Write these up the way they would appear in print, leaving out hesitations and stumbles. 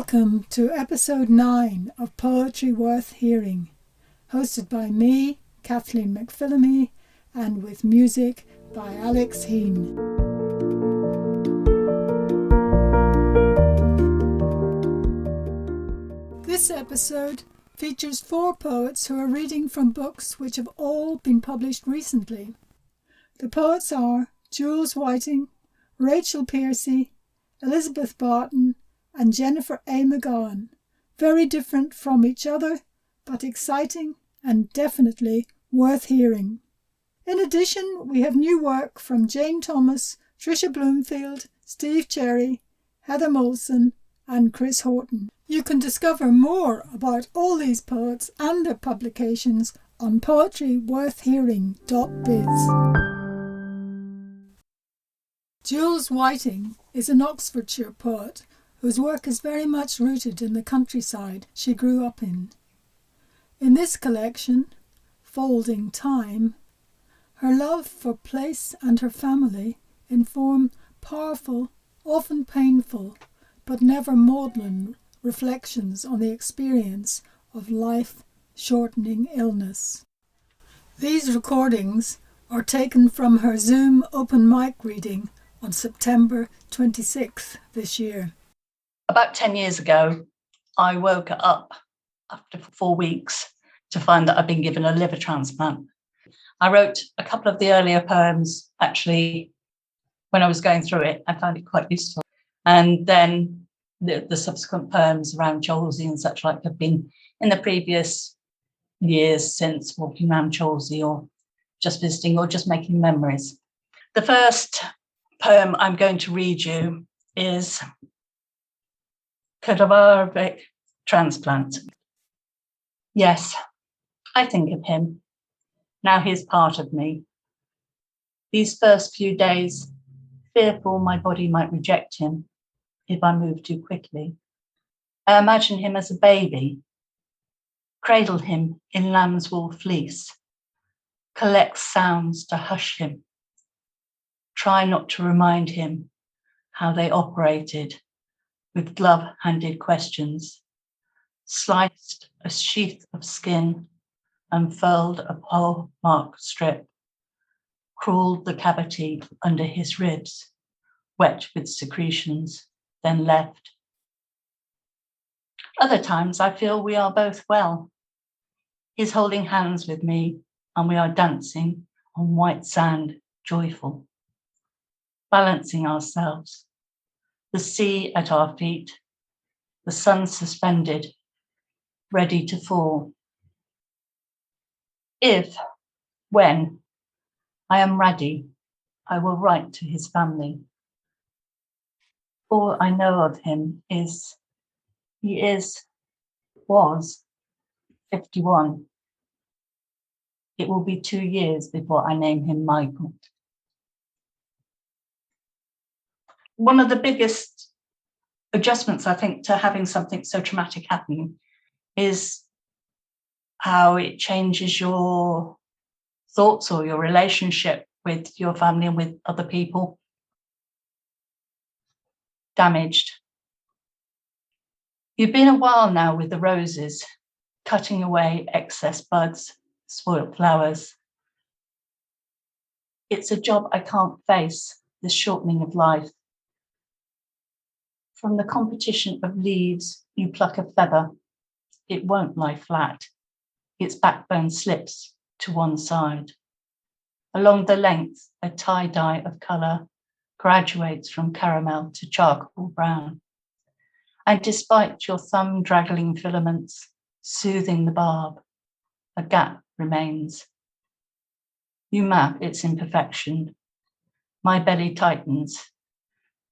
Welcome to episode 9 of Poetry Worth Hearing, hosted by me, Kathleen McPhillamy, and with music by Alex Heen. This episode features 4 poets who are reading from books which have all been published recently. The poets are Jules Whiting, Rachel Piercey, Elizabeth Barton, and Jennifer A. McGowan, very different from each other, but exciting and definitely worth hearing. In addition, we have new work from Jane Thomas, Trisha Broomfield, Steve Xerri, Heather Moulson, and Chris Horton. You can discover more about all these poets and their publications on poetryworthhearing.biz. Jules Whiting is an Oxfordshire poet whose work is very much rooted in the countryside she grew up in. In this collection, Folding Time, her love for place and her family inform powerful, often painful, but never maudlin reflections on the experience of life-shortening illness. These recordings are taken from her Zoom open mic reading on September 26th this year. About 10 years ago, I woke up after 4 weeks to find that I'd been given a liver transplant. I wrote a couple of the earlier poems, actually, when I was going through it. I found it quite useful. And then the subsequent poems around Cholsey and such like have been in the previous years since walking around Cholsey or just visiting or just making memories. The first poem I'm going to read you is Cadaveric Transplant. Yes, I think of him. Now he's part of me. These first few days, fearful my body might reject him if I move too quickly. I imagine him as a baby, cradle him in lamb's wool fleece, collect sounds to hush him, try not to remind him how they operated with glove-handed questions, sliced a sheath of skin, unfurled a pole-marked strip, crawled the cavity under his ribs, wet with secretions, then left. Other times I feel we are both well. He's holding hands with me and we are dancing on white sand, joyful, balancing ourselves. The sea at our feet, the sun suspended, ready to fall. If, when I am ready, I will write to his family. All I know of him is he was 51. It will be 2 years before I name him Michael. One of the biggest adjustments, I think, to having something so traumatic happen is how it changes your thoughts or your relationship with your family and with other people. Damaged. You've been a while now with the roses, cutting away excess buds, spoilt flowers. It's a job I can't face, this shortening of life. From the competition of leaves, you pluck a feather. It won't lie flat. Its backbone slips to one side. Along the length, a tie-dye of colour graduates from caramel to charcoal brown. And despite your thumb-draggling filaments soothing the barb, a gap remains. You map its imperfection. My belly tightens.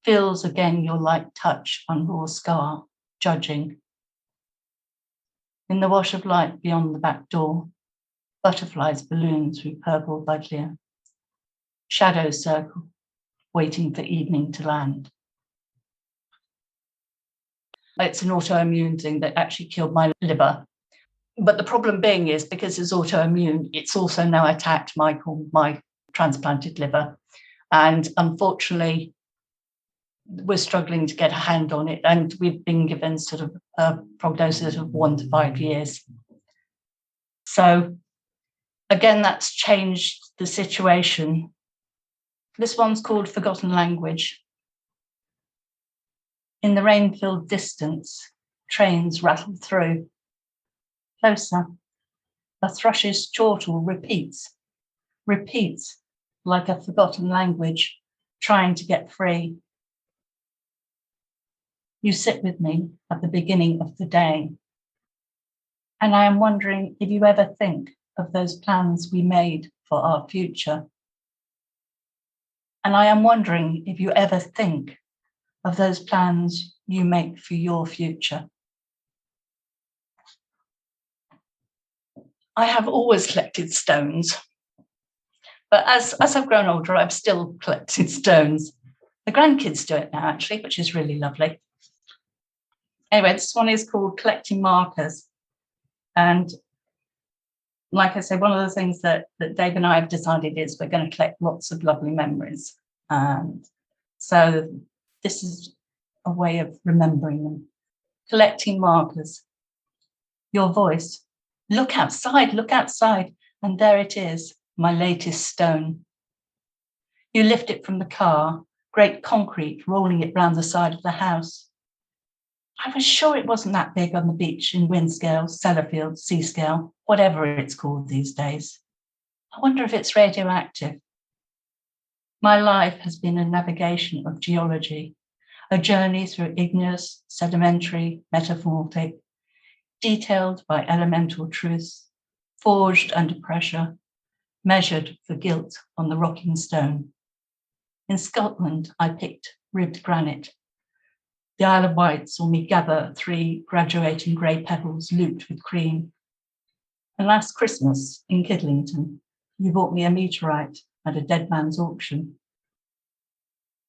Feels again your light touch on raw scar, judging. In the wash of light beyond the back door, butterflies balloon through purple buddleia. Shadows circle, waiting for evening to land. It's an autoimmune thing that actually killed my liver. But the problem being is because it's autoimmune, it's also now attacked my transplanted liver. And unfortunately, we're struggling to get a hand on it, and we've been given sort of a prognosis of 1 to 5 years. So again, that's changed the situation. This one's called Forgotten Language. In the rain-filled distance, trains rattle through. Closer, a thrush's chortle repeats like a forgotten language, trying to get free. You sit with me at the beginning of the day, and I am wondering if you ever think of those plans we made for our future. And I am wondering if you ever think of those plans you make for your future. I have always collected stones, but as I've grown older, I've still collected stones. The grandkids do it now, actually, which is really lovely. Anyway, this one is called Collecting Markers. And like I say, one of the things that Dave and I have decided is we're going to collect lots of lovely memories. And so this is a way of remembering them. Collecting markers. Your voice. Look outside, and there it is, my latest stone. You lift it from the car, great concrete, rolling it round the side of the house. I was sure it wasn't that big on the beach in Windscale, Sellafield, Seascale, whatever it's called these days. I wonder if it's radioactive. My life has been a navigation of geology, a journey through igneous, sedimentary, metamorphic, detailed by elemental truths, forged under pressure, measured for guilt on the rocking stone. In Scotland, I picked ribbed granite. The Isle of Wight saw me gather 3 graduating grey pebbles looped with cream. And last Christmas in Kidlington, you bought me a meteorite at a dead man's auction.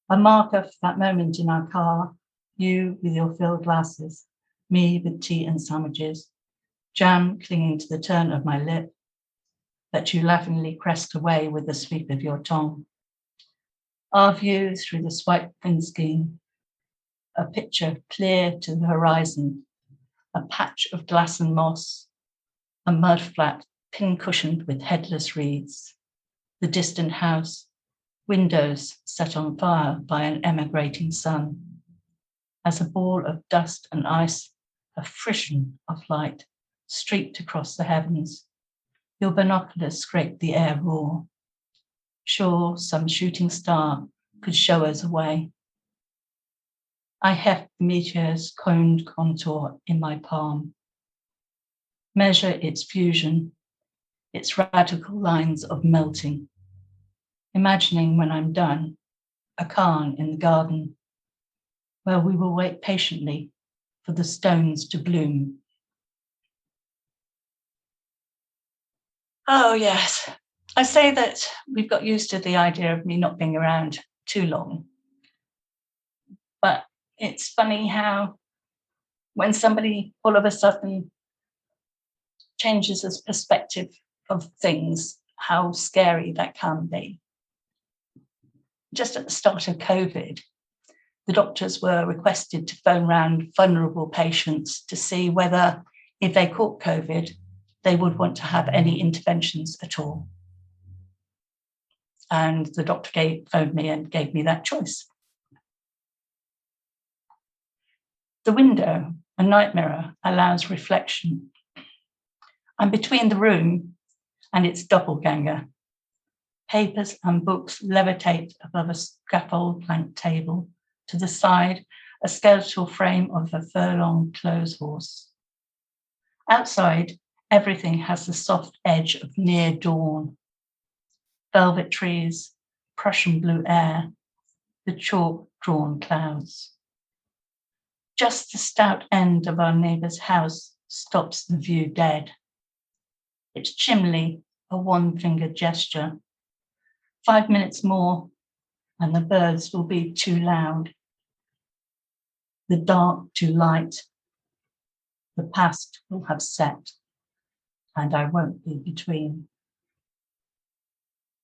A marker for that moment in our car, you with your filled glasses, me with tea and sandwiches, jam clinging to the turn of my lip, that you laughingly pressed away with the sweep of your tongue. Our view through the swipe windscreen, a picture clear to the horizon, a patch of glass and moss, a mud flat pin-cushioned with headless reeds, the distant house, windows set on fire by an emigrating sun. As a ball of dust and ice, a frisson of light streaked across the heavens. Your binoculars scraped the air raw. Sure, some shooting star could show us a way. I heft the meteor's coned contour in my palm. Measure its fusion, its radical lines of melting. Imagining when I'm done, a cairn in the garden, where we will wait patiently for the stones to bloom. Oh, yes. I say that we've got used to the idea of me not being around too long. But it's funny how when somebody all of a sudden changes his perspective of things, how scary that can be. Just at the start of COVID, the doctors were requested to phone round vulnerable patients to see whether, if they caught COVID, they would want to have any interventions at all. And the doctor phoned me and gave me that choice. The window, a night mirror, allows reflection. I'm between the room and its doppelganger. Papers and books levitate above a scaffold plank table. To the side, a skeletal frame of a furlong clothes horse. Outside, everything has the soft edge of near dawn. Velvet trees, Prussian blue air, the chalk-drawn clouds. Just the stout end of our neighbour's house stops the view dead. Its chimney, a one-finger gesture. 5 minutes more, and the birds will be too loud. The dark too light. The past will have set, and I won't be between.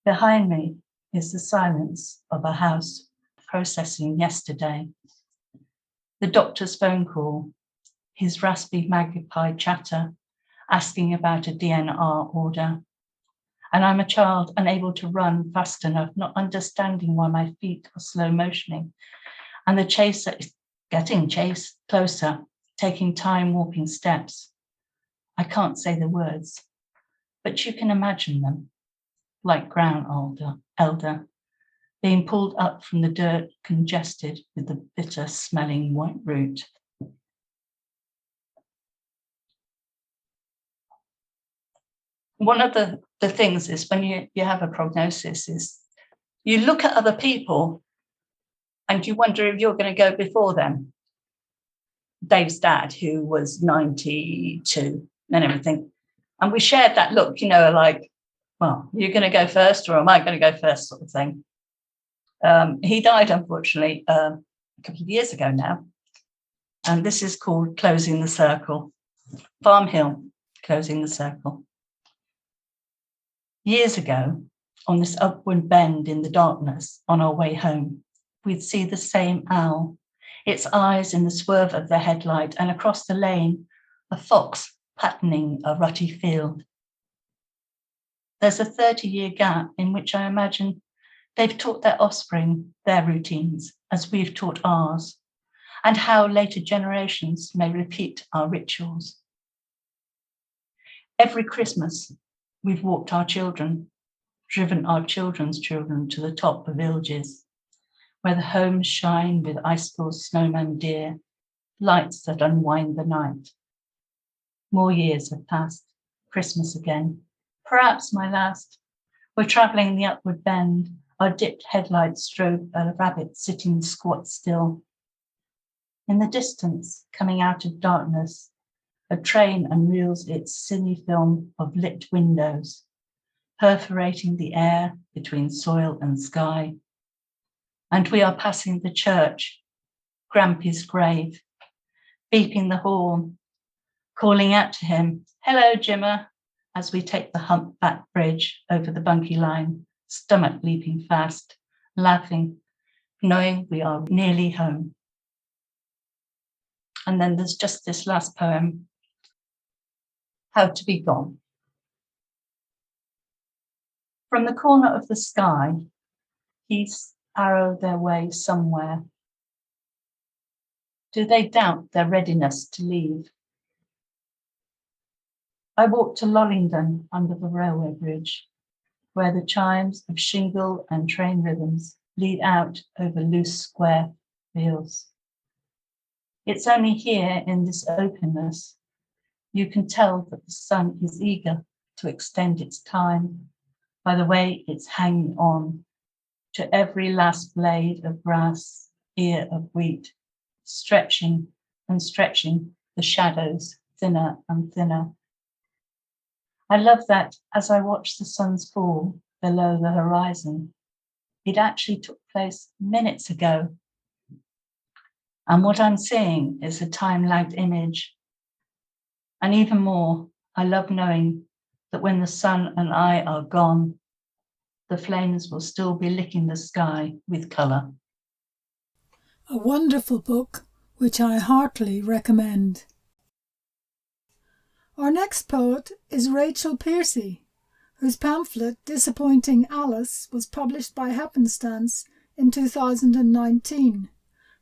Behind me is the silence of a house processing yesterday. The doctor's phone call, his raspy magpie chatter, asking about a DNR order. And I'm a child unable to run fast enough, not understanding why my feet are slow motioning. And the chaser is getting chased closer, taking time walking steps. I can't say the words, but you can imagine them, like ground elder, being pulled up from the dirt, congested with the bitter smelling white root. One of the things is when you have a prognosis is you look at other people and you wonder if you're going to go before them. Dave's dad, who was 92 and everything. And we shared that look, like, well, you're going to go first or am I going to go first sort of thing. He died, unfortunately, a couple of years ago now. And this is called Closing the Circle. Farm Hill, Closing the Circle. Years ago, on this upward bend in the darkness on our way home, we'd see the same owl, its eyes in the swerve of the headlight, and across the lane, a fox patterning a rutty field. There's a 30-year gap in which I imagine they've taught their offspring their routines as we've taught ours, and how later generations may repeat our rituals. Every Christmas, we've walked our children, driven our children's children to the top of villages, where the homes shine with icicles, snowman deer, lights that unwind the night. More years have passed, Christmas again, perhaps my last. We're travelling the upward bend, our dipped headlights strove a rabbit sitting squat still. In the distance, coming out of darkness, a train unreels its cine film of lit windows, perforating the air between soil and sky. And we are passing the church, Grampy's grave, beeping the horn, calling out to him, "Hello, Jimmer," as we take the humpback bridge over the bunky line, stomach leaping fast, laughing, knowing we are nearly home. And then there's just this last poem, How to Be Gone. From the corner of the sky, geese arrow their way somewhere. Do they doubt their readiness to leave? I walk to Lollingdon under the railway bridge, where the chimes of shingle and train rhythms lead out over loose square fields. It's only here in this openness you can tell that the sun is eager to extend its time by the way it's hanging on to every last blade of grass, ear of wheat, stretching and stretching the shadows thinner and thinner. I love that as I watch the sun's fall below the horizon, it actually took place minutes ago. And what I'm seeing is a time-lagged image. And even more, I love knowing that when the sun and I are gone, the flames will still be licking the sky with colour. A wonderful book, which I heartily recommend. Our next poet is Rachel Piercey, whose pamphlet Disappointing Alice was published by Happenstance in 2019.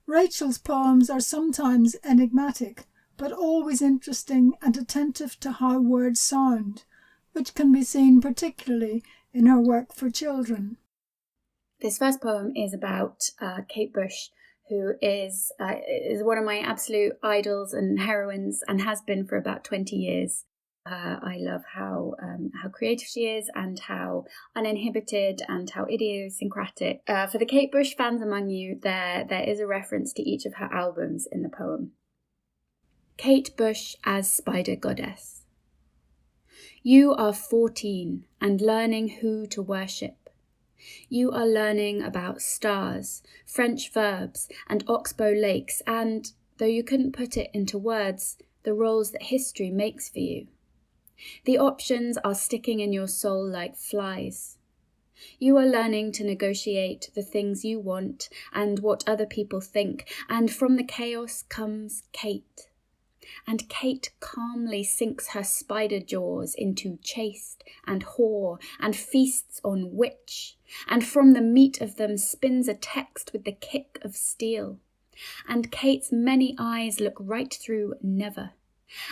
Rachel's poems are sometimes enigmatic, but always interesting and attentive to how words sound, which can be seen particularly in her work for children. This first poem is about Kate Bush, who is one of my absolute idols and heroines and has been for about 20 years. I love how creative she is and how uninhibited and how idiosyncratic. For the Kate Bush fans among you, there is a reference to each of her albums in the poem. Kate Bush as Spider Goddess. You are 14 and learning who to worship. You are learning about stars, French verbs, and oxbow lakes, and, though you couldn't put it into words, the roles that history makes for you. The options are sticking in your soul like flies. You are learning to negotiate the things you want and what other people think, and from the chaos comes Kate. And Kate calmly sinks her spider jaws into chaste and whore and feasts on witch, and from the meat of them spins a text with the kick of steel. And Kate's many eyes look right through never.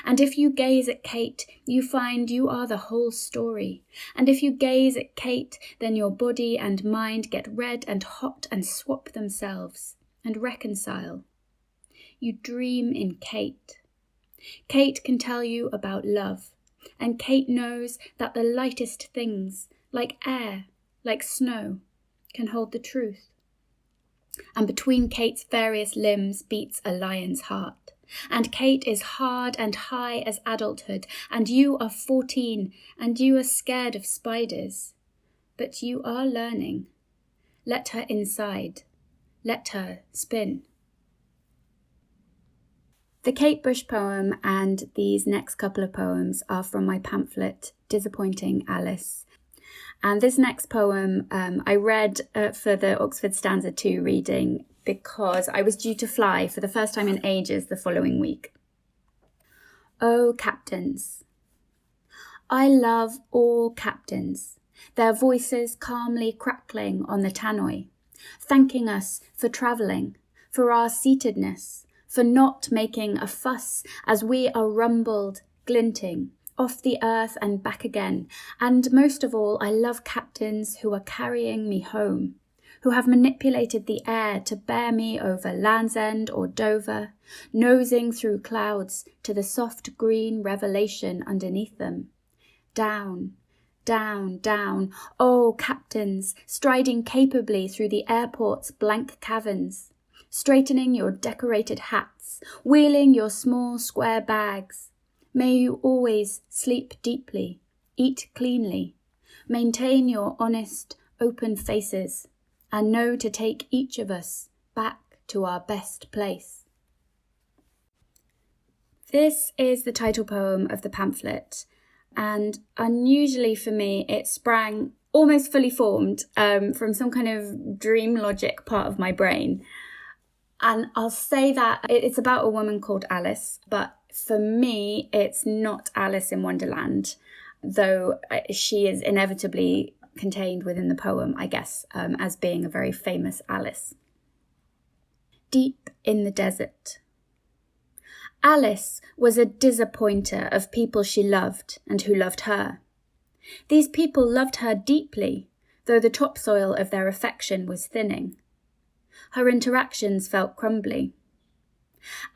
And if you gaze at Kate, you find you are the whole story. And if you gaze at Kate, then your body and mind get red and hot and swap themselves and reconcile. You dream in Kate. Kate can tell you about love, and Kate knows that the lightest things, like air, like snow, can hold the truth. And between Kate's various limbs beats a lion's heart. And Kate is hard and high as adulthood, and you are 14, and you are scared of spiders. But you are learning. Let her inside. Let her spin. The Kate Bush poem and these next couple of poems are from my pamphlet, Disappointing Alice. And this next poem I read for the Oxford Stanza 2 reading because I was due to fly for the first time in ages the following week. Oh, captains. I love all captains, their voices calmly crackling on the tannoy, thanking us for travelling, for our seatedness, for not making a fuss as we are rumbled, glinting, off the earth and back again. And most of all, I love captains who are carrying me home, who have manipulated the air to bear me over Land's End or Dover, nosing through clouds to the soft green revelation underneath them. Down, down, down, oh captains, striding capably through the airport's blank caverns, straightening your decorated hats, wheeling your small square bags. May you always sleep deeply, eat cleanly, maintain your honest, open faces, and know to take each of us back to our best place. This is the title poem of the pamphlet, and unusually for me, it sprang almost fully formed from some kind of dream logic part of my brain. And I'll say that it's about a woman called Alice, but for me, it's not Alice in Wonderland, though she is inevitably contained within the poem, I guess, as being a very famous Alice. Deep in the desert. Alice was a disappointer of people she loved and who loved her. These people loved her deeply, though the topsoil of their affection was thinning. Her interactions felt crumbly.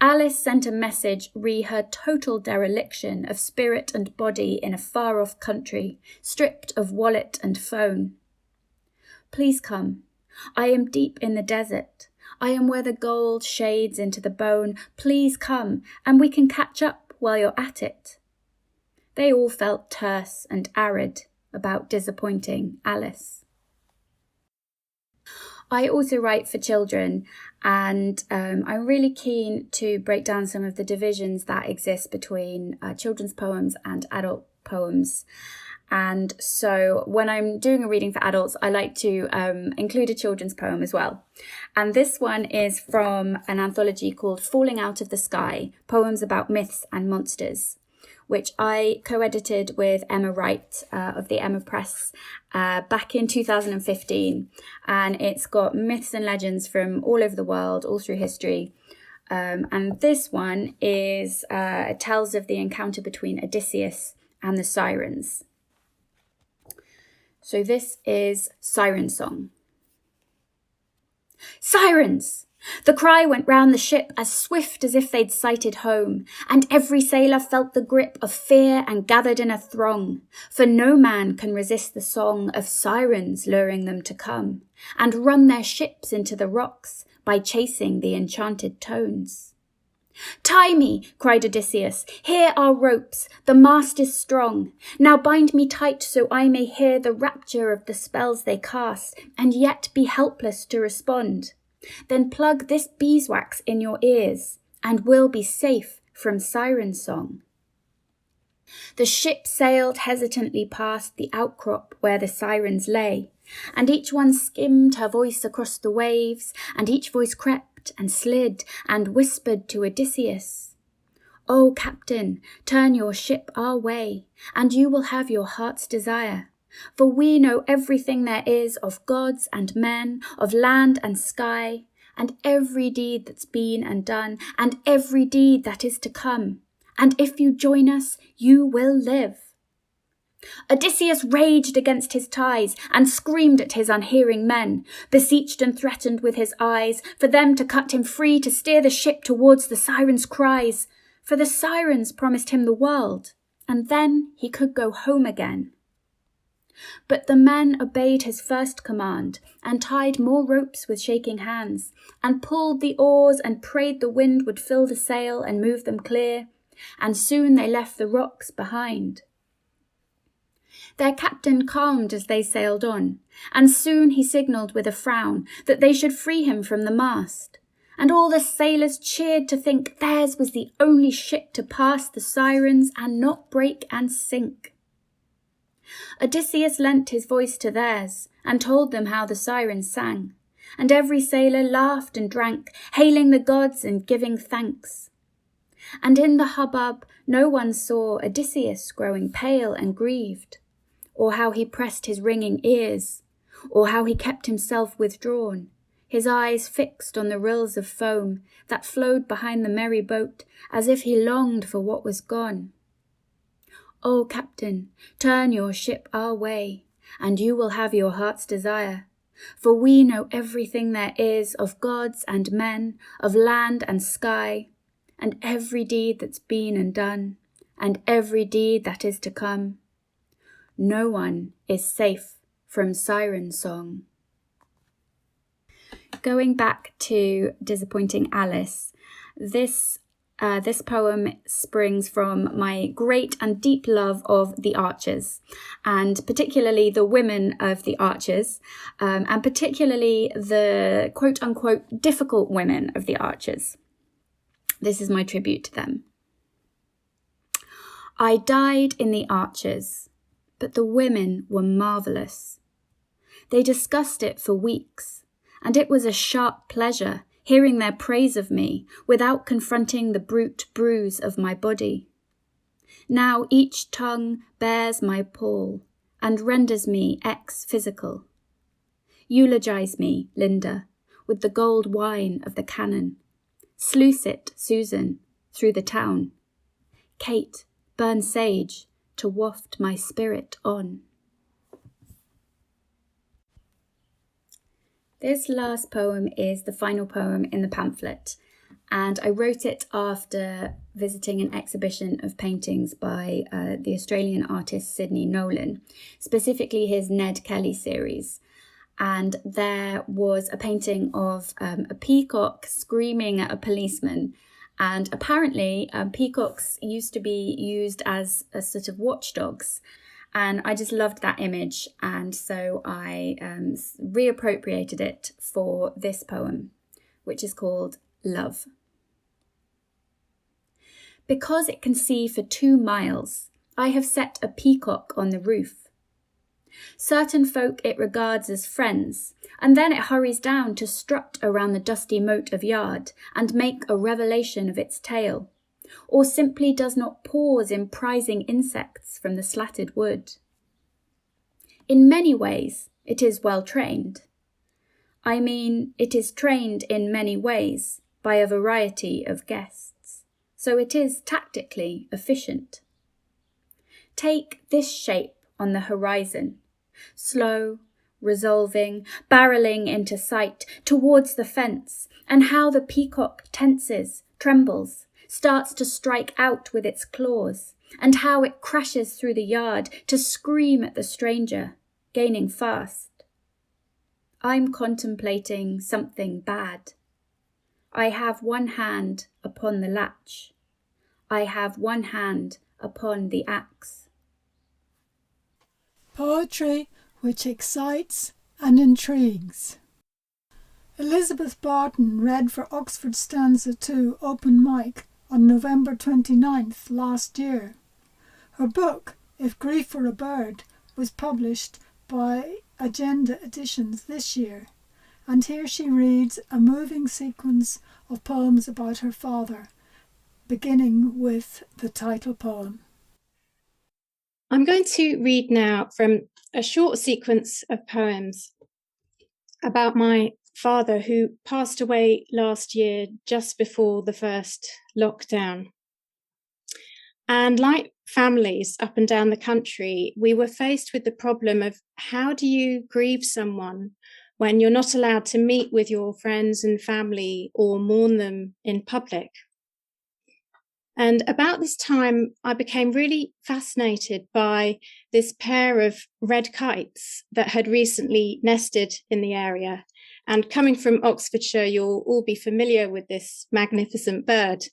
Alice sent a message re her total dereliction of spirit and body in a far-off country, stripped of wallet and phone. Please come. I am deep in the desert. I am where the gold shades into the bone. Please come, and we can catch up while you're at it. They all felt terse and arid about disappointing Alice. I also write for children, and I'm really keen to break down some of the divisions that exist between children's poems and adult poems. And so when I'm doing a reading for adults, I like to include a children's poem as well. And this one is from an anthology called Falling Out of the Sky, Poems About Myths and Monsters, which I co-edited with Emma Wright of the Emma Press back in 2015. And it's got myths and legends from all over the world, all through history. And this one is tells of the encounter between Odysseus and the sirens. So this is Siren Song. Sirens! The cry went round the ship as swift as if they'd sighted home, and every sailor felt the grip of fear and gathered in a throng, for no man can resist the song of sirens luring them to come, and run their ships into the rocks by chasing the enchanted tones. Tie me, cried Odysseus, here are ropes, the mast is strong. Now bind me tight so I may hear the rapture of the spells they cast, and yet be helpless to respond. Then plug this beeswax in your ears, and we'll be safe from siren song. The ship sailed hesitantly past the outcrop where the sirens lay, and each one skimmed her voice across the waves, and each voice crept and slid and whispered to Odysseus, "O Captain, turn your ship our way, and you will have your heart's desire. For we know everything there is of gods and men, of land and sky, and every deed that's been and done, and every deed that is to come. And if you join us, you will live." Odysseus raged against his ties and screamed at his unhearing men, beseeched and threatened with his eyes for them to cut him free to steer the ship towards the sirens' cries, for the sirens promised him the world, and then he could go home again. But the men obeyed his first command and tied more ropes with shaking hands and pulled the oars and prayed the wind would fill the sail and move them clear, and soon they left the rocks behind. Their captain calmed as they sailed on, and soon he signalled with a frown that they should free him from the mast, and all the sailors cheered to think theirs was the only ship to pass the sirens and not break and sink. Odysseus lent his voice to theirs and told them how the sirens sang, and every sailor laughed and drank, hailing the gods and giving thanks. And in the hubbub no one saw Odysseus growing pale and grieved, or how he pressed his ringing ears, or how he kept himself withdrawn, his eyes fixed on the rills of foam that flowed behind the merry boat, as if he longed for what was gone. "O Captain, turn your ship our way, and you will have your heart's desire. For we know everything there is of gods and men, of land and sky, and every deed that's been and done, and every deed that is to come. No one is safe from siren song." Going back to Disappointing Alice, this poem springs from my great and deep love of the Archers, and particularly the women of the Archers, and particularly the quote-unquote difficult women of the Archers. This is my tribute to them. I died in the Archers, but the women were marvellous. They discussed it for weeks, and it was a sharp pleasure hearing their praise of me without confronting the brute bruise of my body. Now each tongue bears my pall and renders me ex-physical. Eulogize me, Linda, with the gold wine of the cannon. Sluice it, Susan, through the town. Kate, burn sage to waft my spirit on. This last poem is the final poem in the pamphlet, and I wrote it after visiting an exhibition of paintings by the Australian artist Sidney Nolan, specifically his Ned Kelly series. And there was a painting of a peacock screaming at a policeman. And apparently peacocks used to be used as a sort of watchdogs. And I just loved that image. And so I reappropriated it for this poem, which is called Love. Because it can see for 2 miles, I have set a peacock on the roof. Certain folk it regards as friends, and then it hurries down to strut around the dusty moat of yard and make a revelation of its tail, or simply does not pause in prizing insects from the slatted wood. In many ways, it is well trained. I mean, it is trained in many ways by a variety of guests, so it is tactically efficient. Take this shape on the horizon, slow, resolving, barreling into sight towards the fence, and how the peacock tenses, trembles, starts to strike out with its claws, and how it crashes through the yard to scream at the stranger, gaining fast. I'm contemplating something bad. I have one hand upon the latch. I have one hand upon the axe. Poetry which excites and intrigues. Elizabeth Barton read for Oxford Stanza 2 open mic on November 29th last year. Her book, If Grief Were a Bird, was published by Agenda Editions this year, and here she reads a moving sequence of poems about her father, beginning with the title poem. I'm going to read now from a short sequence of poems about my father, who passed away last year just before the first lockdown. And like families up and down the country, we were faced with the problem of how do you grieve someone when you're not allowed to meet with your friends and family or mourn them in public. And about this time, I became really fascinated by this pair of red kites that had recently nested in the area. And coming from Oxfordshire, you'll all be familiar with this magnificent bird.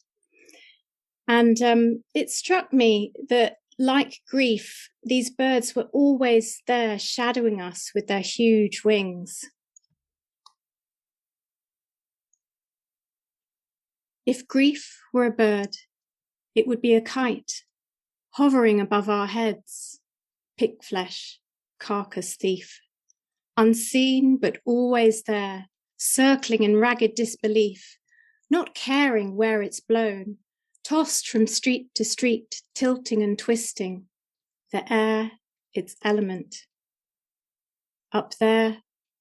And it struck me that, like grief, these birds were always there shadowing us with their huge wings. If grief were a bird, it would be a kite, hovering above our heads, pig flesh, carcass thief, unseen but always there, circling in ragged disbelief, not caring where it's blown, tossed from street to street, tilting and twisting, the air its element. Up there,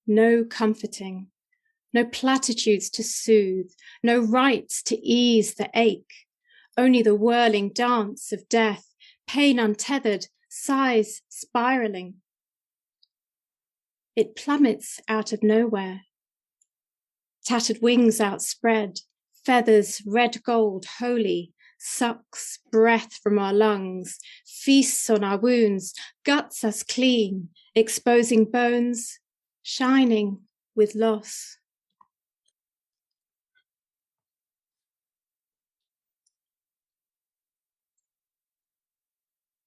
no comforting, no platitudes to soothe, no rites to ease the ache, only the whirling dance of death, pain untethered, sighs spiraling. It plummets out of nowhere, tattered wings outspread, feathers red gold holy, sucks breath from our lungs, feasts on our wounds, guts us clean, exposing bones, shining with loss.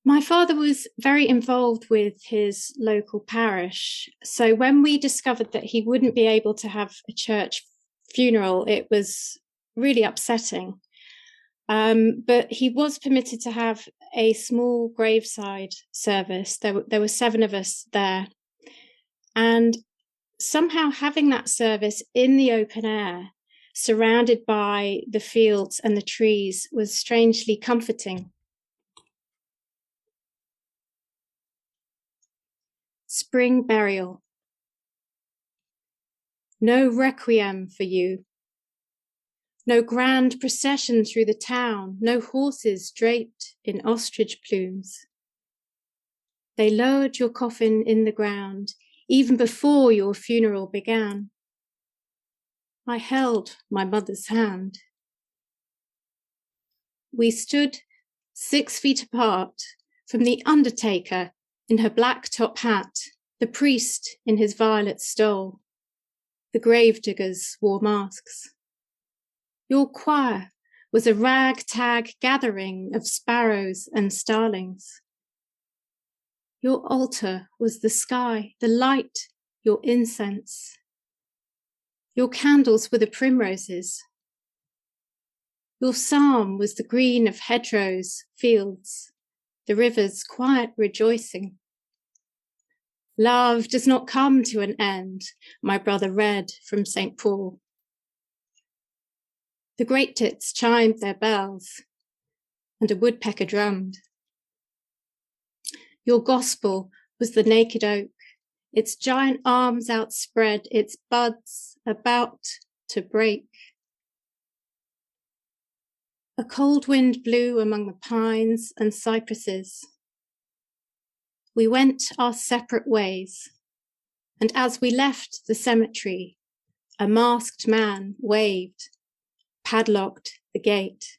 My father was very involved with his local parish. So when we discovered that he wouldn't be able to have a church funeral, it was really upsetting. But he was permitted to have a small graveside service. There were 7 of us there. And somehow having that service in the open air, surrounded by the fields and the trees, was strangely comforting. Spring burial. No requiem for you. No grand procession through the town, no horses draped in ostrich plumes. They lowered your coffin in the ground even before your funeral began. I held my mother's hand. We stood 6 feet apart from the undertaker in her black top hat, the priest in his violet stole. The gravediggers wore masks. Your choir was a ragtag gathering of sparrows and starlings. Your altar was the sky, the light, your incense. Your candles were the primroses. Your psalm was the green of hedgerows, fields, the river's quiet rejoicing. Love does not come to an end, my brother read from St. Paul. The great tits chimed their bells, and a woodpecker drummed. Your gospel was the naked oak, its giant arms outspread, its buds about to break. A cold wind blew among the pines and cypresses. We went our separate ways, and as we left the cemetery, a masked man waved, padlocked the gate.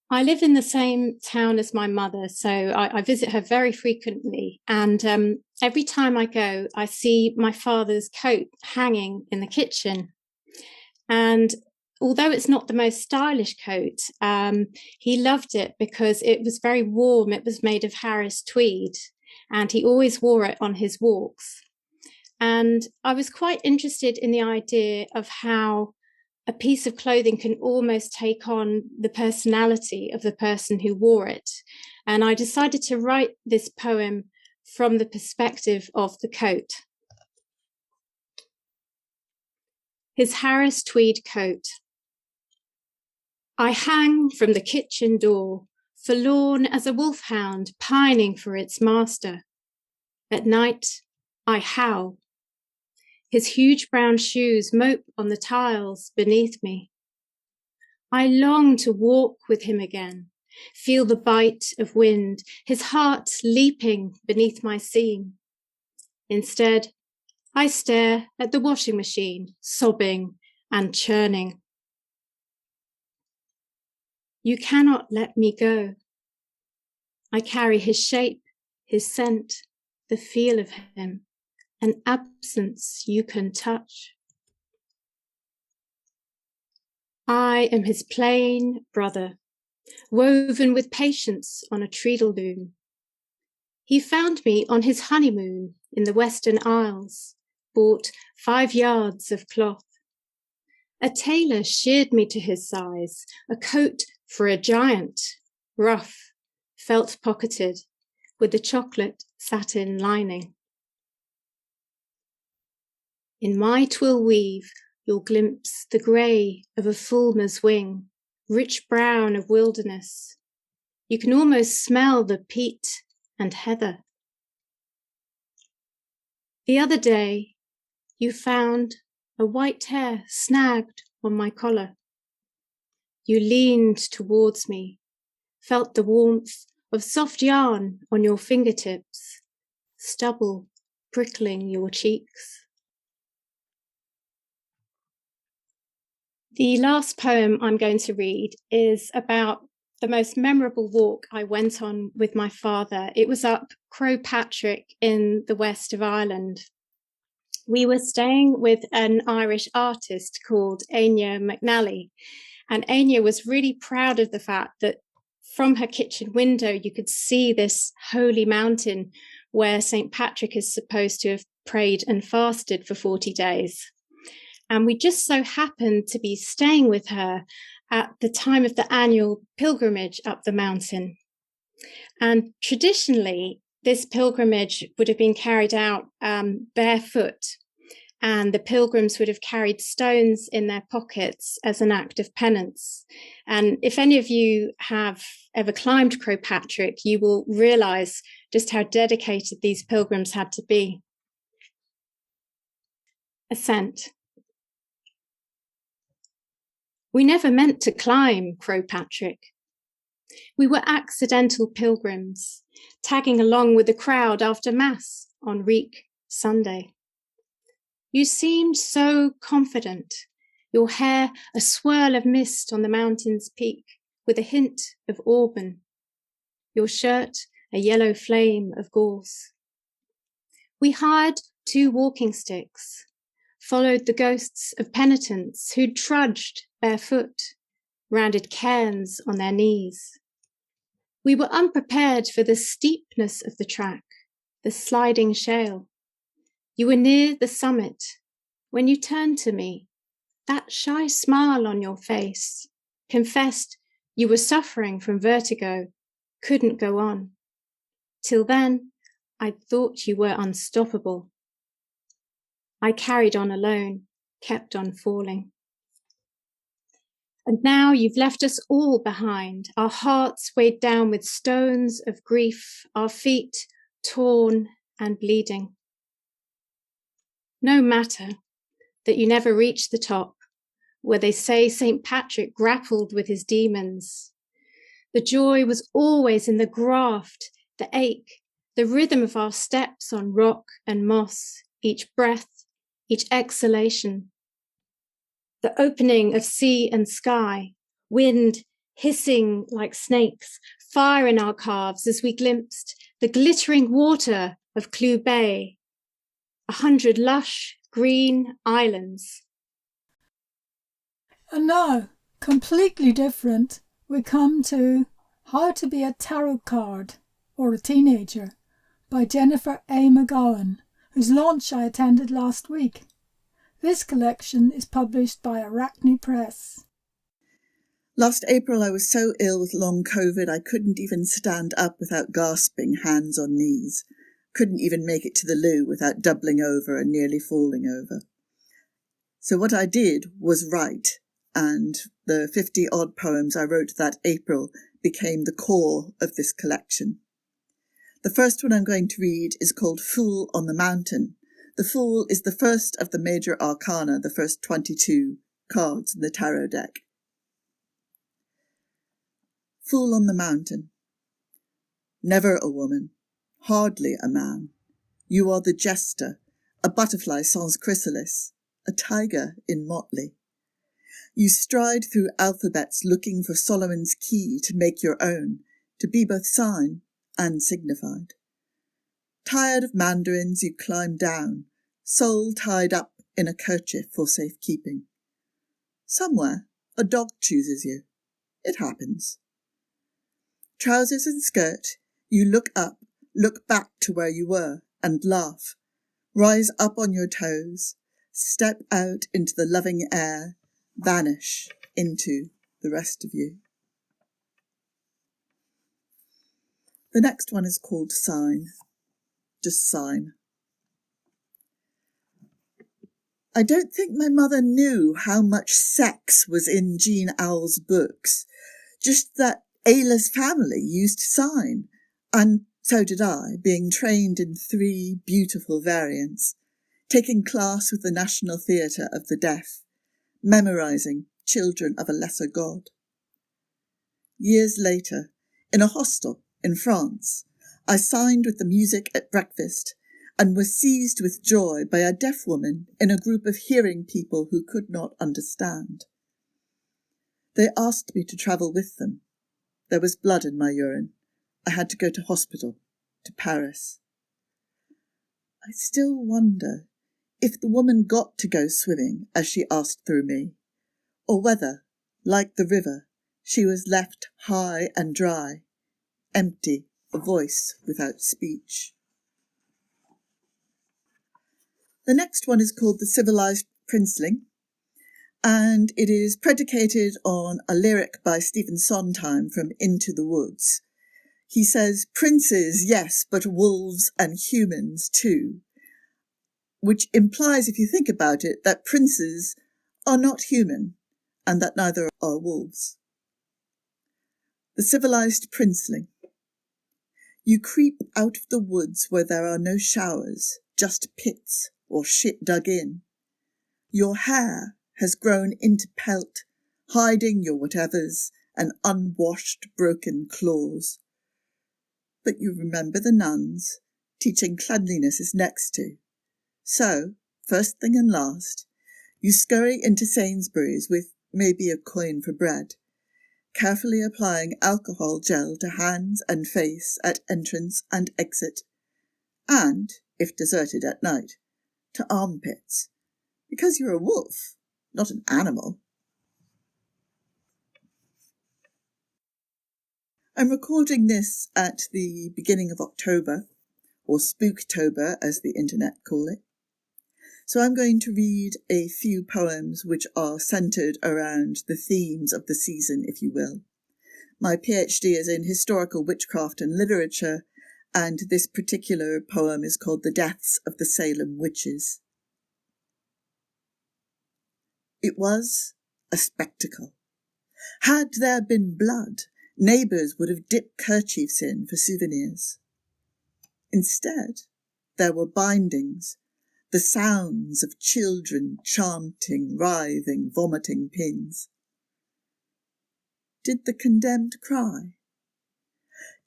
I live in the same town as my mother, so I visit her very frequently. And every time I go, I see my father's coat hanging in the kitchen. And although it's not the most stylish coat, he loved it because it was very warm. It was made of Harris tweed, and he always wore it on his walks. And I was quite interested in the idea of how a piece of clothing can almost take on the personality of the person who wore it. And I decided to write this poem from the perspective of the coat. His Harris tweed coat. I hang from the kitchen door, forlorn as a wolfhound pining for its master. At night, I howl. His huge brown shoes mope on the tiles beneath me. I long to walk with him again, feel the bite of wind, his heart leaping beneath my seam. Instead, I stare at the washing machine, sobbing and churning. You cannot let me go. I carry his shape, his scent, the feel of him, an absence you can touch. I am his plain brother, woven with patience on a treadle loom. He found me on his honeymoon in the Western Isles, bought 5 yards of cloth. A tailor sheared me to his size, a coat for a giant, rough, felt pocketed, with the chocolate satin lining. In my twill weave, you'll glimpse the grey of a fulmer's wing, rich brown of wilderness. You can almost smell the peat and heather. The other day, you found a white hair snagged on my collar. You leaned towards me, felt the warmth of soft yarn on your fingertips, stubble prickling your cheeks. The last poem I'm going to read is about the most memorable walk I went on with my father. It was up Crowpatrick in the west of Ireland. We were staying with an Irish artist called Anya McNally, and Anya was really proud of the fact that from her kitchen window you could see this holy mountain where St. Patrick is supposed to have prayed and fasted for 40 days. And we just so happened to be staying with her at the time of the annual pilgrimage up the mountain. And traditionally, this pilgrimage would have been carried out barefoot, and the pilgrims would have carried stones in their pockets as an act of penance. And if any of you have ever climbed Crowpatrick, you will realise just how dedicated these pilgrims had to be. Ascent. We never meant to climb Crowpatrick. We were accidental pilgrims, tagging along with the crowd after Mass on Reek Sunday. You seemed so confident, your hair a swirl of mist on the mountain's peak, with a hint of auburn, your shirt a yellow flame of gorse. We hired 2 walking sticks, followed the ghosts of penitents who'd trudged barefoot, rounded cairns on their knees. We were unprepared for the steepness of the track, the sliding shale. You were near the summit when you turned to me. That shy smile on your face confessed you were suffering from vertigo, couldn't go on. Till then, I thought you were unstoppable. I carried on alone, kept on falling. And now you've left us all behind, our hearts weighed down with stones of grief, our feet torn and bleeding. No matter that you never reached the top, where they say St. Patrick grappled with his demons. The joy was always in the graft, the ache, the rhythm of our steps on rock and moss, each breath, each exhalation. The opening of sea and sky, wind hissing like snakes, fire in our calves as we glimpsed the glittering water of Clew Bay, 100 lush green islands. And now, completely different, we come to How to Be a Tarot Card or a Teenager by Jennifer A. McGowan, whose launch I attended last week. This collection is published by Arachne Press. Last April I was so ill with long COVID I couldn't even stand up without gasping, hands on knees. Couldn't even make it to the loo without doubling over and nearly falling over. So what I did was write, and the 50-odd poems I wrote that April became the core of this collection. The first one I'm going to read is called Fool on the Mountain. The Fool is the first of the major arcana, the first 22 cards in the tarot deck. Fool on the Mountain. Never a woman, hardly a man. You are the jester, a butterfly sans chrysalis, a tiger in motley. You stride through alphabets looking for Solomon's key to make your own, to be both sign and signified. Tired of mandarins, you climb down, soul tied up in a kerchief for safekeeping. Somewhere a dog chooses you. It happens. Trousers and skirt, you look up, look back to where you were, and laugh. Rise up on your toes, step out into the loving air, vanish into the rest of you. The next one is called Sign. Just sign. I don't think my mother knew how much sex was in Jean Auel's books, just that Ayla's family used sign, and so did I, being trained in 3 beautiful variants, taking class with the National Theatre of the Deaf, memorising Children of a Lesser God. Years later, in a hostel in France, I signed with the music at breakfast and was seized with joy by a deaf woman in a group of hearing people who could not understand. They asked me to travel with them. There was blood in my urine. I had to go to hospital, to Paris. I still wonder if the woman got to go swimming as she asked through me, or whether, like the river, she was left high and dry, empty, a voice without speech. The next one is called The Civilized Princeling, and it is predicated on a lyric by Stephen Sondheim from Into the Woods. He says, princes, yes, but wolves and humans too, which implies, if you think about it, that princes are not human and that neither are wolves. The Civilized Princeling. You creep out of the woods where there are no showers, just pits or shit dug in. Your hair has grown into pelt, hiding your whatevers and unwashed broken claws. But you remember the nuns, teaching cleanliness is next to. So, first thing and last, you scurry into Sainsbury's with maybe a coin for bread, carefully applying alcohol gel to hands and face at entrance and exit, and, if deserted at night, to armpits, because you're a wolf, not an animal. I'm recording this at the beginning of October, or Spooktober as the internet call it. So I'm going to read a few poems which are centred around the themes of the season, if you will. My PhD is in historical witchcraft and literature, and this particular poem is called The Deaths of the Salem Witches. It was a spectacle. Had there been blood, neighbours would have dipped kerchiefs in for souvenirs. Instead, there were bindings, the sounds of children chanting, writhing, vomiting pins. Did the condemned cry?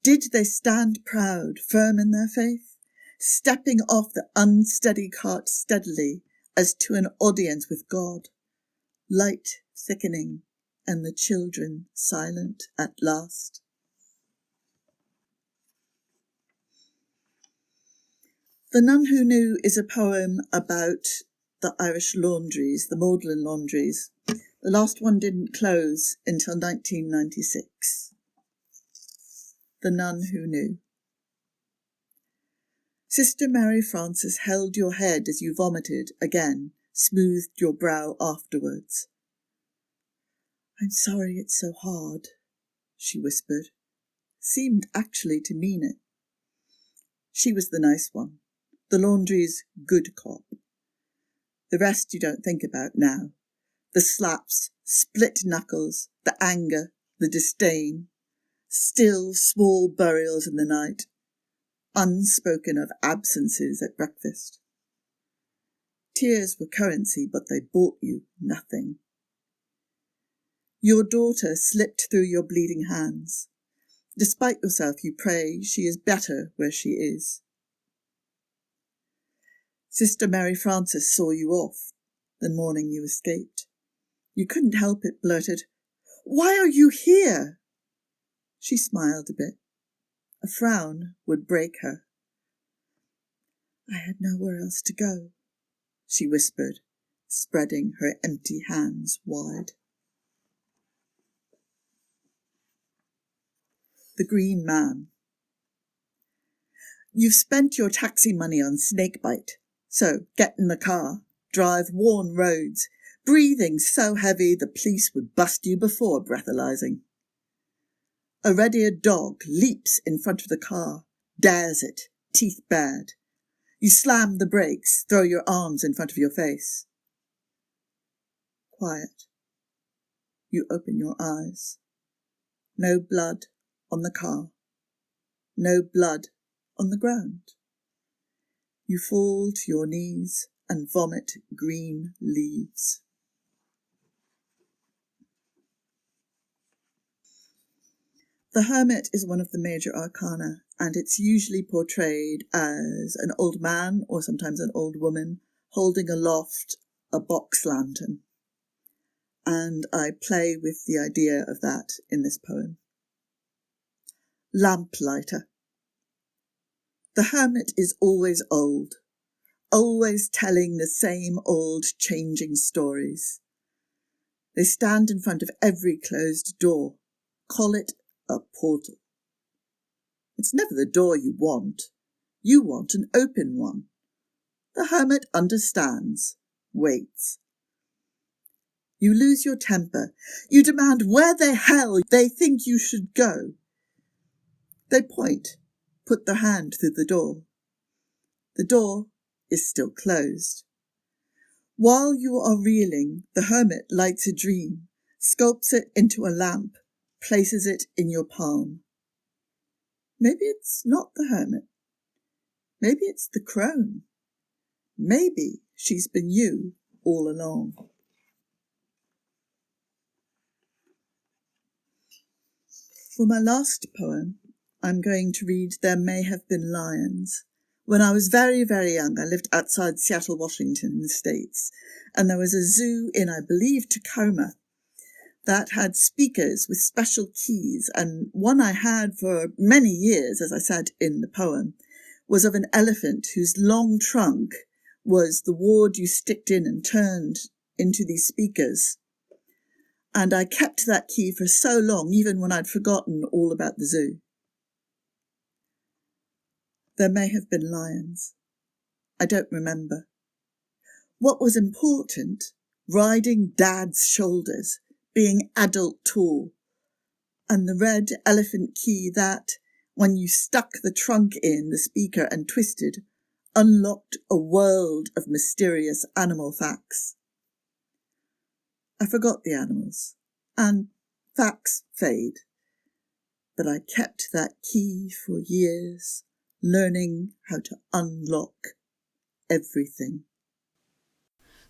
Did they stand proud, firm in their faith, stepping off the unsteady cart steadily as to an audience with God, light thickening and the children silent at last? The Nun Who Knew is a poem about the Irish laundries, the Magdalen laundries. The last one didn't close until 1996. The Nun Who Knew. Sister Mary Frances held your head as you vomited again smoothed your brow afterwards. I'm sorry it's so hard, she whispered, seemed actually to mean it. She was the nice one, the laundry's good cop. The rest you don't think about now. The slaps, split knuckles, the anger, the disdain. Still small burials in the night. Unspoken of absences at breakfast. Tears were currency, but they bought you nothing. Your daughter slipped through your bleeding hands. Despite yourself, you pray she is better where she is. Sister Mary Frances saw you off the morning you escaped. You couldn't help it, blurted, "Why are you here?" She smiled a bit. A frown would break her. I had nowhere else to go, she whispered, spreading her empty hands wide. The Green Man. You've spent your taxi money on snakebite, so get in the car, drive worn roads, breathing so heavy the police would bust you before breathalyzing. A red-eared dog leaps in front of the car, dares it, teeth bared. You slam the brakes, throw your arms in front of your face. Quiet. You open your eyes. No blood on the car. No blood on the ground. You fall to your knees and vomit green leaves. The Hermit is one of the major arcana, and it's usually portrayed as an old man or sometimes an old woman holding aloft a box lantern. And I play with the idea of that in this poem. Lamplighter. The Hermit is always old, always telling the same old changing stories. They stand in front of every closed door, call it a portal. It's never the door you want an open one. The Hermit understands, waits. You lose your temper. You demand where the hell they think you should go. They point, put their hand through the door. The door is still closed. While you are reeling, the Hermit lights a dream, sculpts it into a lamp, places it in your palm. Maybe it's not the Hermit. Maybe it's the crone. Maybe she's been you all along. For my last poem, I'm going to read There May Have Been Lions. When I was very, very young, I lived outside Seattle, Washington in the States, and there was a zoo in, I believe, Tacoma, that had speakers with special keys, and one I had for many years, as I said in the poem, was of an elephant whose long trunk was the ward you sticked in and turned into these speakers. And I kept that key for so long, even when I'd forgotten all about the zoo. There may have been lions. I don't remember. What was important, riding Dad's shoulders, being adult tall, and the red elephant key that, when you stuck the trunk in the speaker and twisted, unlocked a world of mysterious animal facts. I forgot the animals, and facts fade, but I kept that key for years, learning how to unlock everything.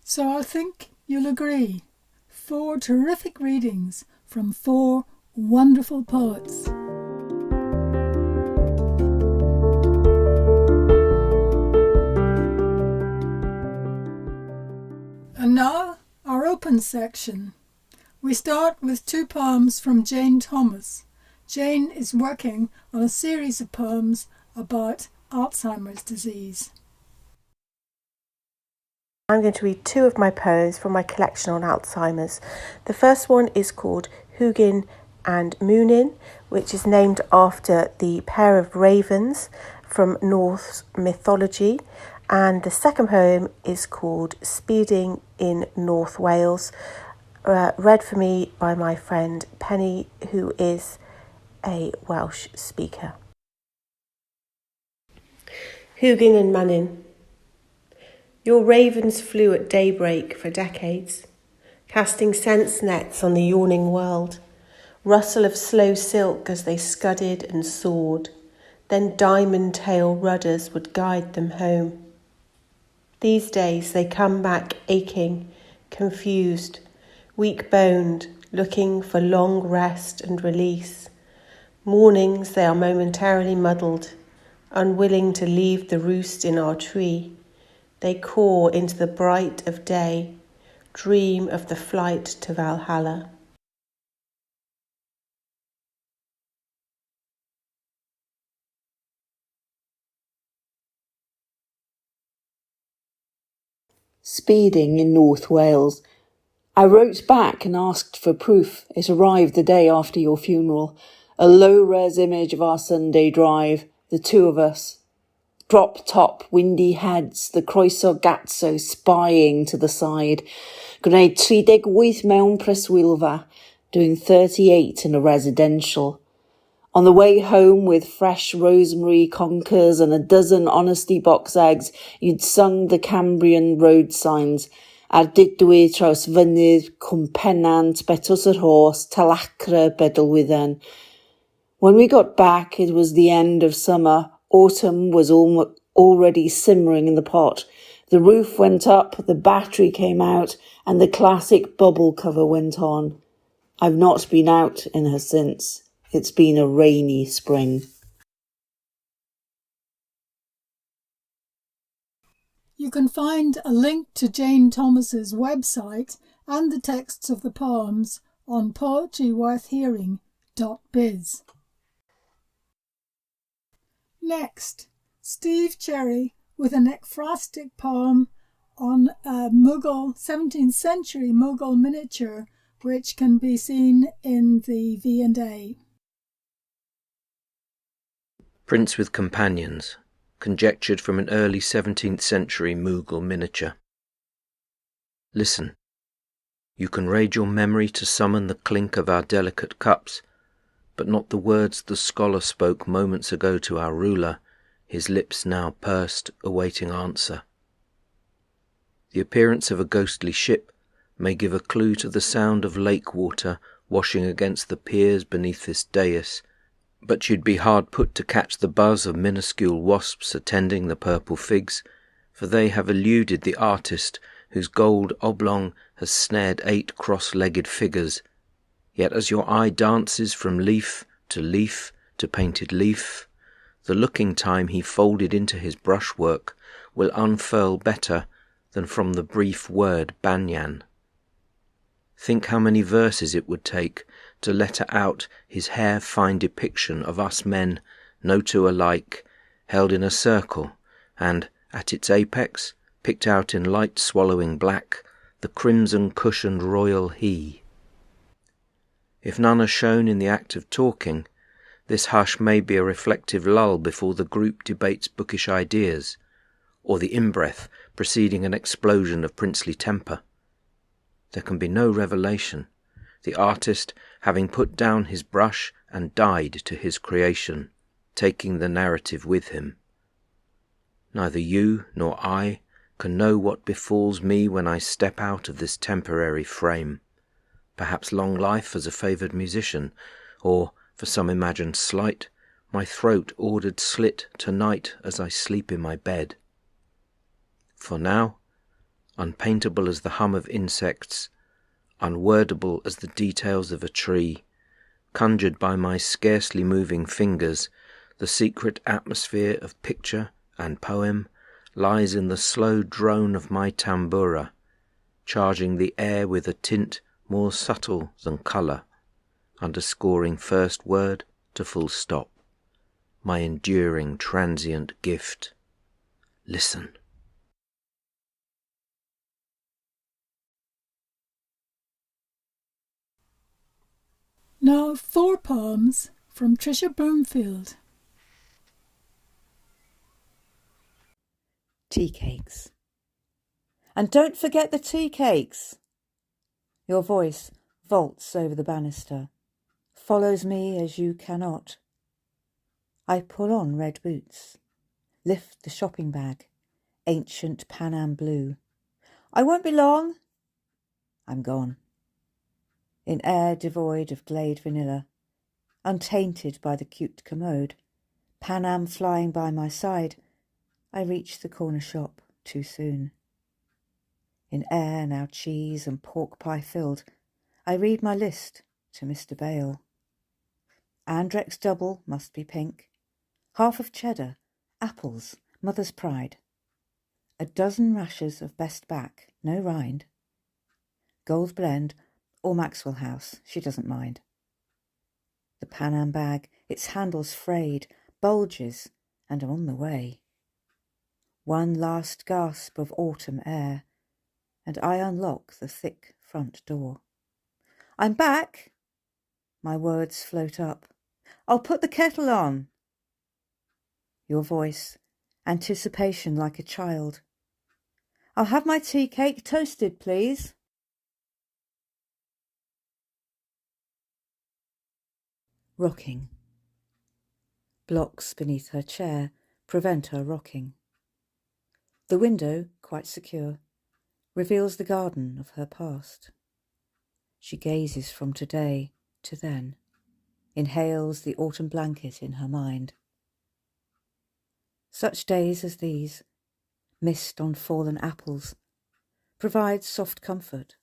So I think you'll agree. 4 terrific readings from 4 wonderful poets. And now, our open section. We start with 2 poems from Jane Thomas. Jane is working on a series of poems about Alzheimer's disease. I'm going to read 2 of my poems from my collection on Alzheimer's. The first one is called Hugin and Munin, which is named after the pair of ravens from Norse mythology, And the second poem is called Speeding in North Wales, read for me by my friend Penny, who is a Welsh speaker. Hugin and Mannin. Your ravens flew at daybreak for decades, casting sense nets on the yawning world, rustle of slow silk as they scudded and soared, then diamond tail rudders would guide them home. These days they come back aching, confused, weak-boned, looking for long rest and release. Mornings they are momentarily muddled, unwilling to leave the roost in our tree. They caw into the bright of day, dream of the flight to Valhalla. Speeding in North Wales. I wrote back and asked for proof. It arrived the day after your funeral. A low-res image of our Sunday drive, the two of us. Drop-top, windy heads, the croeso gatso spying to the side. Gwneud 38 mewn preswylfa, doing 38 in a residential. On the way home with fresh rosemary conkers and a dozen honesty box eggs, you'd sung the Cambrian road signs. Ar dydwy traws fynydd, cwm pennant, betos yr horse, talacra bedlwydden. When we got back, it was the end of summer. Autumn was already simmering in the pot. The roof went up, the battery came out, and the classic bubble cover went on. I've not been out in her since. It's been a rainy spring. You can find a link to Jane Thomas's website and the texts of the poems on poetryworthhearing.biz. Next, Steve Xerri with an ekphrastic poem on a Mughal, 17th century Mughal miniature, which can be seen in the V&A. Prince with Companions, conjectured from an early 17th century Mughal miniature. Listen. You can raid your memory to summon the clink of our delicate cups, but not the words the scholar spoke moments ago to our ruler, his lips now pursed, awaiting answer. The appearance of a ghostly ship may give a clue to the sound of lake water washing against the piers beneath this dais, but you'd be hard put to catch the buzz of minuscule wasps attending the purple figs, for they have eluded the artist whose gold oblong has snared 8 cross-legged figures. Yet as your eye dances from leaf to painted leaf, the looking time he folded into his brushwork will unfurl better than from the brief word banyan. Think how many verses it would take to letter out his hair-fine depiction of us men, no two alike, held in a circle, and, at its apex, picked out in light-swallowing black, the crimson-cushioned royal he. If none are shown in the act of talking, this hush may be a reflective lull before the group debates bookish ideas, or the in-breath preceding an explosion of princely temper. There can be no revelation, the artist having put down his brush and died to his creation, taking the narrative with him. Neither you nor I can know what befalls me when I step out of this temporary frame. Perhaps long life as a favoured musician, or, for some imagined slight, my throat ordered slit tonight as I sleep in my bed. For now, unpaintable as the hum of insects, unwordable as the details of a tree, conjured by my scarcely moving fingers, the secret atmosphere of picture and poem lies in the slow drone of my tambura, charging the air with a tint more subtle than colour, underscoring first word to full stop, my enduring transient gift. Listen. Now 4 poems from Trisha Broomfield. Tea cakes. And don't forget the tea cakes. Your voice vaults over the banister, follows me as you cannot. I pull on red boots, lift the shopping bag, ancient Pan Am blue. I won't be long. I'm gone. In air devoid of Glade vanilla, untainted by the cute commode, Pan Am flying by my side, I reach the corner shop too soon. In air now cheese and pork pie filled, I read my list to Mr. Bale. Andrex double must be pink, half of cheddar, apples, mother's pride, a dozen rashers of best back, no rind, gold blend or Maxwell House, she doesn't mind. The Pan Am bag, its handles frayed, bulges and on the way. One last gasp of autumn air, and I unlock the thick front door. I'm back! My words float up. I'll put the kettle on. Your voice, anticipation like a child. I'll have my tea cake toasted, please. Rocking. Blocks beneath her chair prevent her rocking. The window, quite secure, reveals the garden of her past. She gazes from today to then, inhales the autumn blanket in her mind. Such days as these, mist on fallen apples, provide soft comfort,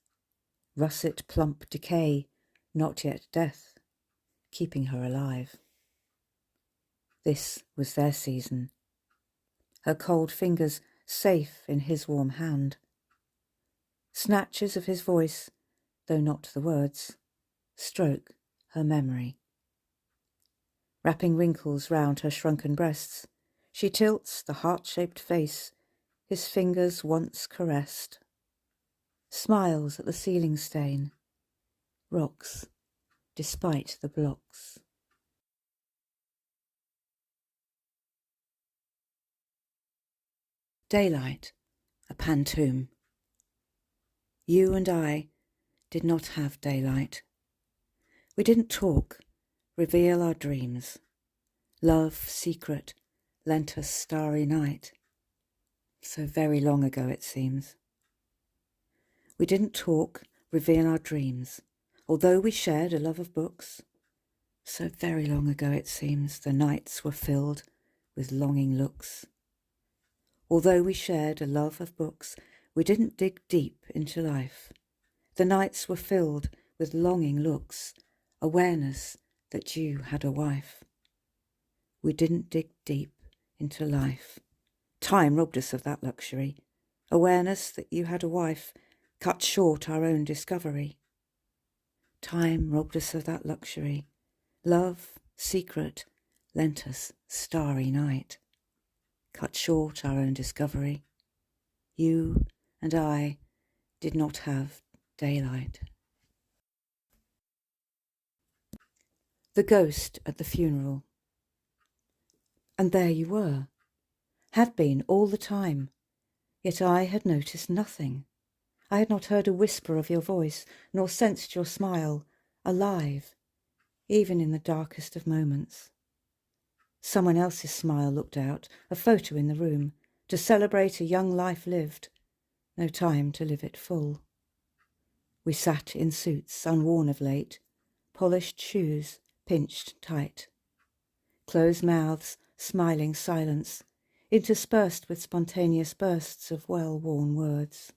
russet plump decay, not yet death, keeping her alive. This was their season. Her cold fingers safe in his warm hand. Snatches of his voice, though not the words, stroke her memory. Wrapping wrinkles round her shrunken breasts, she tilts the heart-shaped face his fingers once caressed, smiles at the ceiling stain, rocks despite the blocks. Daylight, a pantoum. You and I did not have daylight. We didn't talk, reveal our dreams. Love, secret, lent us starry night. So very long ago it seems. We didn't talk, reveal our dreams, although we shared a love of books. So very long ago it seems the nights were filled with longing looks. Although we shared a love of books, we didn't dig deep into life. The nights were filled with longing looks, awareness that you had a wife. We didn't dig deep into life. Time robbed us of that luxury. Awareness that you had a wife cut short our own discovery. Time robbed us of that luxury. Love, secret, lent us starry night. Cut short our own discovery. You and I did not have daylight. The ghost at the funeral. And there you were, had been all the time, yet I had noticed nothing. I had not heard a whisper of your voice, nor sensed your smile, alive, even in the darkest of moments. Someone else's smile looked out, a photo in the room, to celebrate a young life lived, no time to live it full. We sat in suits unworn of late, polished shoes pinched tight, closed mouths, smiling silence, interspersed with spontaneous bursts of well-worn words.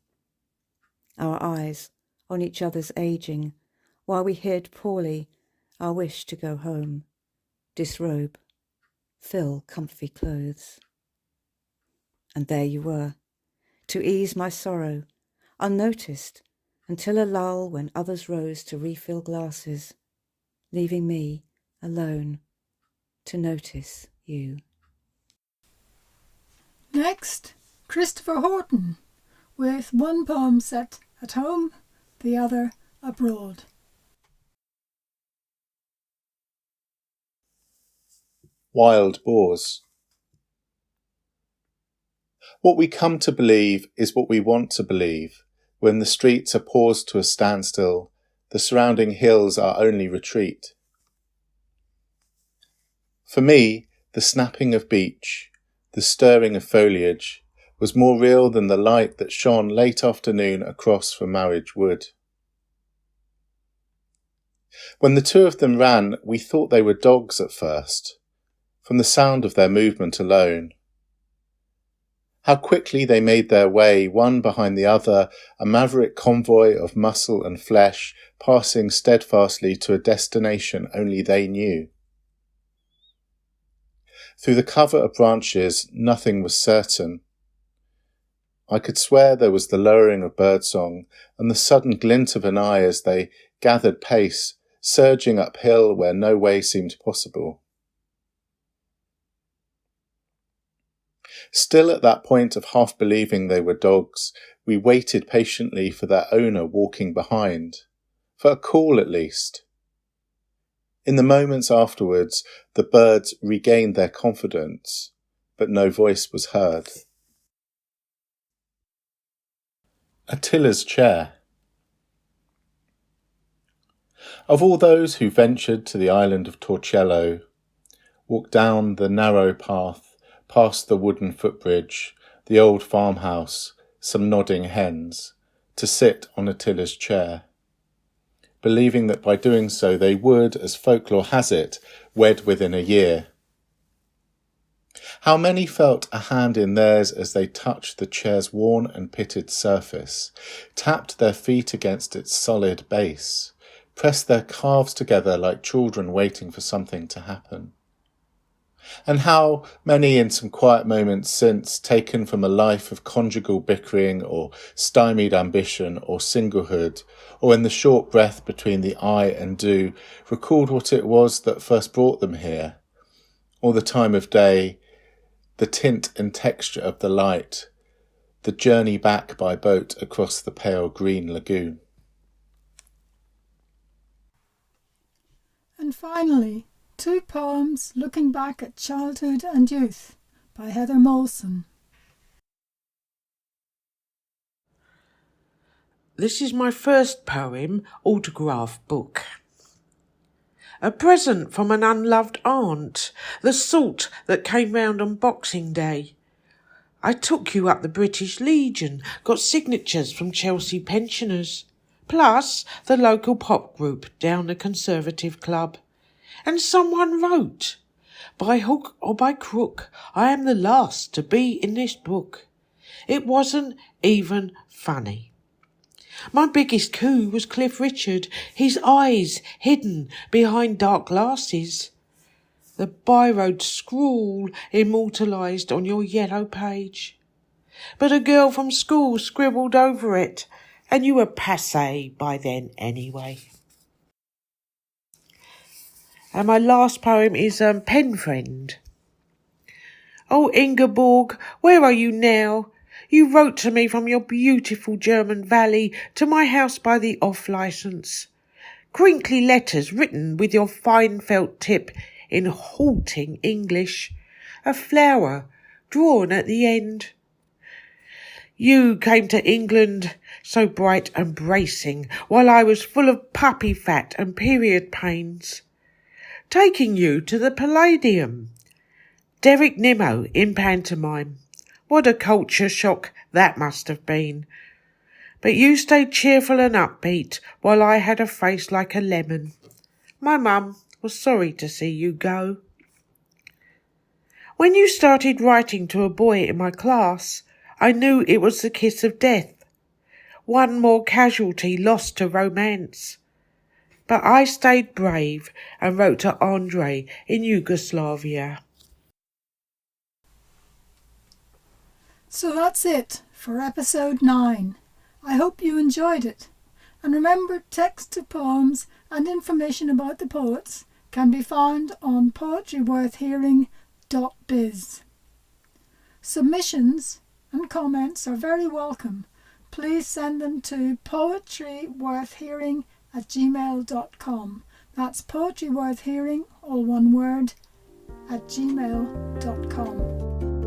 Our eyes on each other's ageing, while we hid poorly our wish to go home, disrobe, fill comfy clothes. And there you were, to ease my sorrow, unnoticed, until a lull when others rose to refill glasses, leaving me alone to notice you. Next, Christopher Horton, with one poem set at home, the other abroad. Wild boars. What we come to believe is what we want to believe. When the streets are paused to a standstill, the surrounding hills are only retreat. For me, the snapping of beech, the stirring of foliage, was more real than the light that shone late afternoon across from Marriage Wood. When the two of them ran, we thought they were dogs at first, from the sound of their movement alone. How quickly they made their way, one behind the other, a maverick convoy of muscle and flesh, passing steadfastly to a destination only they knew. Through the cover of branches, nothing was certain. I could swear there was the lowering of birdsong and the sudden glint of an eye as they gathered pace, surging uphill where no way seemed possible. Still at that point of half believing they were dogs, we waited patiently for their owner walking behind, for a call at least. In the moments afterwards, the birds regained their confidence, but no voice was heard. Attila's chair. Of all those who ventured to the island of Torcello, walked down the narrow path, past the wooden footbridge, the old farmhouse, some nodding hens, to sit on Attila's chair, believing that by doing so they would, as folklore has it, wed within a year. How many felt a hand in theirs as they touched the chair's worn and pitted surface, tapped their feet against its solid base, pressed their calves together like children waiting for something to happen. And how many in some quiet moments since, taken from a life of conjugal bickering or stymied ambition or singlehood, or in the short breath between the I and do, recalled what it was that first brought them here, or the time of day, the tint and texture of the light, the journey back by boat across the pale green lagoon. And finally, 2 poems looking back at childhood and youth by Heather Moulson. This is my first poem autograph book. A present from an unloved aunt, the sort that came round on Boxing Day. I took you up the British Legion, got signatures from Chelsea pensioners, plus the local pop group down the Conservative Club. And someone wrote, "By hook or by crook, I am the last to be in this book." It wasn't even funny. My biggest coup was Cliff Richard, his eyes hidden behind dark glasses. The by-road scrawl immortalised on your yellow page. But a girl from school scribbled over it, and you were passé by then anyway. And my last poem is Pen Friend. Oh, Ingeborg, where are you now? You wrote to me from your beautiful German valley to my house by the off-licence. Crinkly letters written with your fine felt tip in halting English. A flower drawn at the end. You came to England so bright and bracing, while I was full of puppy fat and period pains. Taking you to the Palladium. Derek Nimmo in pantomime. What a culture shock that must have been. But you stayed cheerful and upbeat while I had a face like a lemon. My mum was sorry to see you go. When you started writing to a boy in my class, I knew it was the kiss of death. One more casualty lost to romance. But I stayed brave and wrote to Andre in Yugoslavia. So that's it for episode 9. I hope you enjoyed it. And remember, text to poems and information about the poets can be found on poetryworthhearing.biz. Submissions and comments are very welcome. Please send them to poetryworthhearing@gmail.com. That's poetryworthhearing, all one word, @gmail.com.